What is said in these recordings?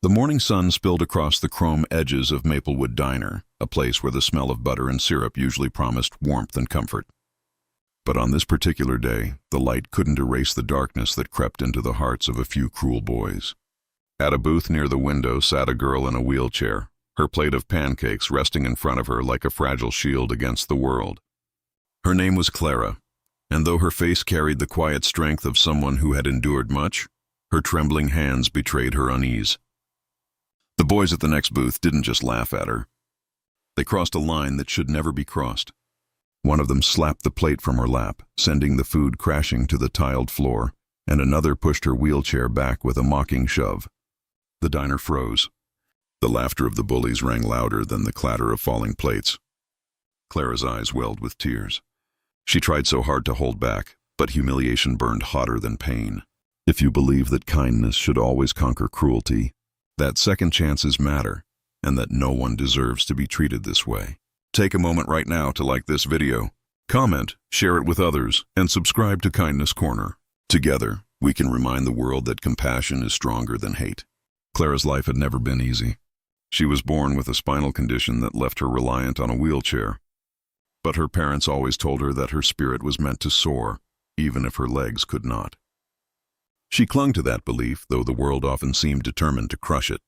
The morning sun spilled across the chrome edges of Maplewood Diner, a place where the smell of butter and syrup usually promised warmth and comfort. But on this particular day, the light couldn't erase the darkness that crept into the hearts of a few cruel boys. At a booth near the window sat a girl in a wheelchair, her plate of pancakes resting in front of her like a fragile shield against the world. Her name was Clara, and though her face carried the quiet strength of someone who had endured much, her trembling hands betrayed her unease. The boys at the next booth didn't just laugh at her. They crossed a line that should never be crossed. One of them slapped the plate from her lap, sending the food crashing to the tiled floor, and another pushed her wheelchair back with a mocking shove. The diner froze. The laughter of the bullies rang louder than the clatter of falling plates. Clara's eyes welled with tears. She tried so hard to hold back, but humiliation burned hotter than pain. If you believe that kindness should always conquer cruelty, that second chances matter, and that no one deserves to be treated this way. Take a moment right now to like this video, comment, share it with others, and subscribe to Kindness Corner. Together, we can remind the world that compassion is stronger than hate. Clara's life had never been easy. She was born with a spinal condition that left her reliant on a wheelchair. But her parents always told her that her spirit was meant to soar, even if her legs could not. She clung to that belief, though the world often seemed determined to crush it.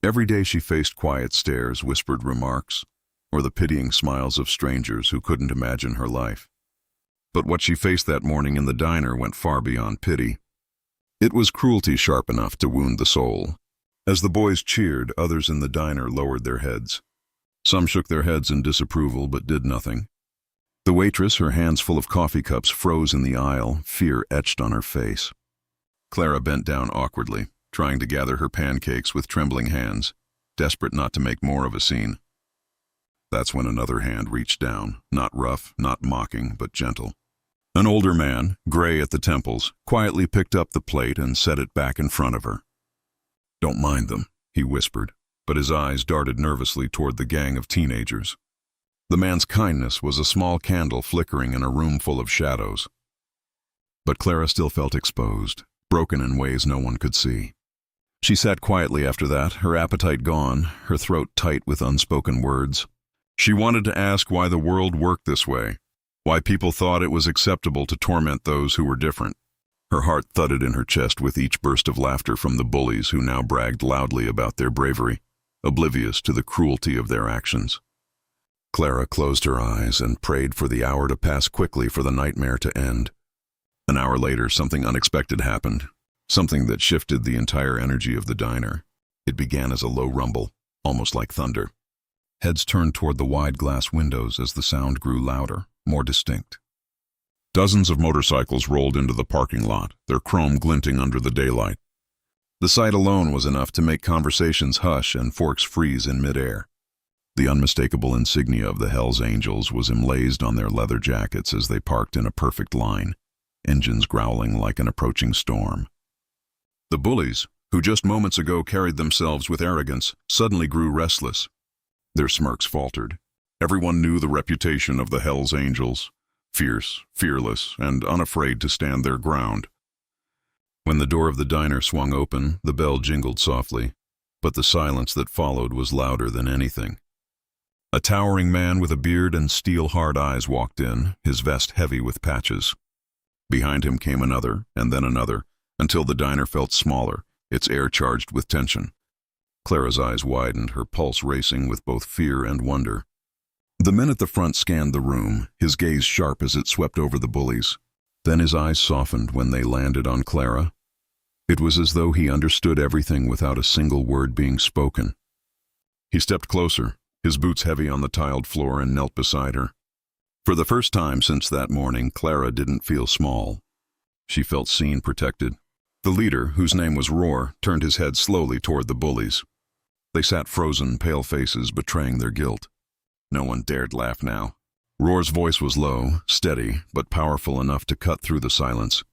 Every day she faced quiet stares, whispered remarks, or the pitying smiles of strangers who couldn't imagine her life. But what she faced that morning in the diner went far beyond pity. It was cruelty sharp enough to wound the soul. As the boys cheered, others in the diner lowered their heads. Some shook their heads in disapproval but did nothing. The waitress, her hands full of coffee cups, froze in the aisle, fear etched on her face. Clara bent down awkwardly, trying to gather her pancakes with trembling hands, desperate not to make more of a scene. That's when another hand reached down, not rough, not mocking, but gentle. An older man, gray at the temples, quietly picked up the plate and set it back in front of her. "Don't mind them," he whispered, but his eyes darted nervously toward the gang of teenagers. The man's kindness was a small candle flickering in a room full of shadows. But Clara still felt exposed, broken in ways no one could see. She sat quietly after that, her appetite gone, her throat tight with unspoken words. She wanted to ask why the world worked this way, why people thought it was acceptable to torment those who were different. Her heart thudded in her chest with each burst of laughter from the bullies who now bragged loudly about their bravery, oblivious to the cruelty of their actions. Clara closed her eyes and prayed for the hour to pass quickly, for the nightmare to end. An hour later, something unexpected happened, something that shifted the entire energy of the diner. It began as a low rumble, almost like thunder. Heads turned toward the wide glass windows as the sound grew louder, more distinct. Dozens of motorcycles rolled into the parking lot, their chrome glinting under the daylight. The sight alone was enough to make conversations hush and forks freeze in midair. The unmistakable insignia of the Hells Angels was emblazoned on their leather jackets as they parked in a perfect line, engines growling like an approaching storm. The bullies, who just moments ago carried themselves with arrogance, suddenly grew restless. Their smirks faltered. Everyone knew the reputation of the Hells Angels: fierce, fearless, and unafraid to stand their ground. When the door of the diner swung open, the bell jingled softly, but the silence that followed was louder than anything. A towering man with a beard and steel-hard eyes walked in, his vest heavy with patches. Behind him came another, and then another, until the diner felt smaller, its air charged with tension. Clara's eyes widened, her pulse racing with both fear and wonder. The man at the front scanned the room, his gaze sharp as it swept over the bullies. Then his eyes softened when they landed on Clara. It was as though he understood everything without a single word being spoken. He stepped closer, his boots heavy on the tiled floor, and knelt beside her. For the first time since that morning, Clara didn't feel small. She felt seen, protected. The leader, whose name was Roar, turned his head slowly toward the bullies. They sat frozen, pale faces betraying their guilt. No one dared laugh now. Roar's voice was low, steady, but powerful enough to cut through the silence.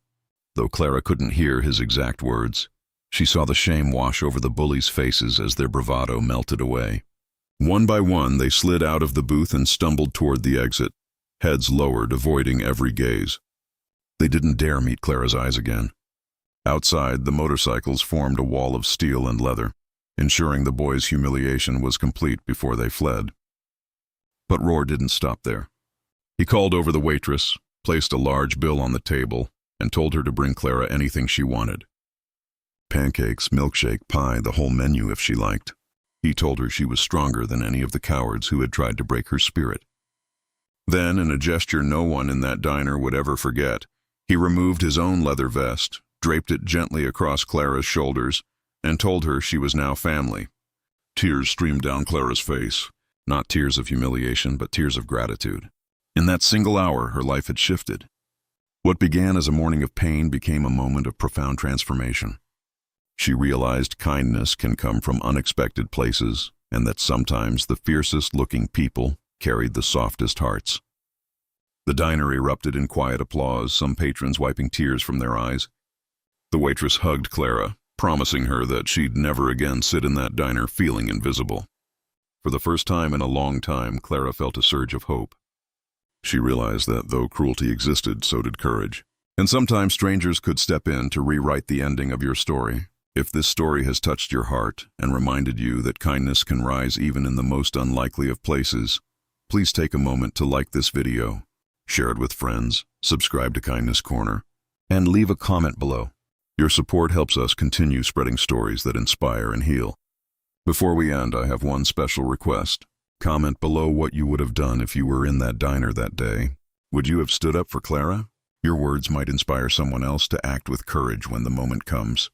Though Clara couldn't hear his exact words, she saw the shame wash over the bullies' faces as their bravado melted away. One by one, they slid out of the booth and stumbled toward the exit, heads lowered, avoiding every gaze. They didn't dare meet Clara's eyes again. Outside, the motorcycles formed a wall of steel and leather, ensuring the boys' humiliation was complete before they fled. But Roar didn't stop there. He called over the waitress, placed a large bill on the table, and told her to bring Clara anything she wanted. Pancakes, milkshake, pie, the whole menu if she liked. He told her she was stronger than any of the cowards who had tried to break her spirit. Then, in a gesture no one in that diner would ever forget, he removed his own leather vest, draped it gently across Clara's shoulders, and told her she was now family. Tears streamed down Clara's face, not tears of humiliation, but tears of gratitude. In that single hour, her life had shifted. What began as a morning of pain became a moment of profound transformation. She realized kindness can come from unexpected places, and that sometimes the fiercest-looking people carried the softest hearts. The diner erupted in quiet applause, some patrons wiping tears from their eyes. The waitress hugged Clara, promising her that she'd never again sit in that diner feeling invisible. For the first time in a long time, Clara felt a surge of hope. She realized that though cruelty existed, so did courage. And sometimes strangers could step in to rewrite the ending of your story. If this story has touched your heart and reminded you that kindness can rise even in the most unlikely of places, please take a moment to like this video, share it with friends, subscribe to Kindness Corner, and leave a comment below. Your support helps us continue spreading stories that inspire and heal. Before we end, I have one special request. Comment below what you would have done if you were in that diner that day. Would you have stood up for Clara? Your words might inspire someone else to act with courage when the moment comes.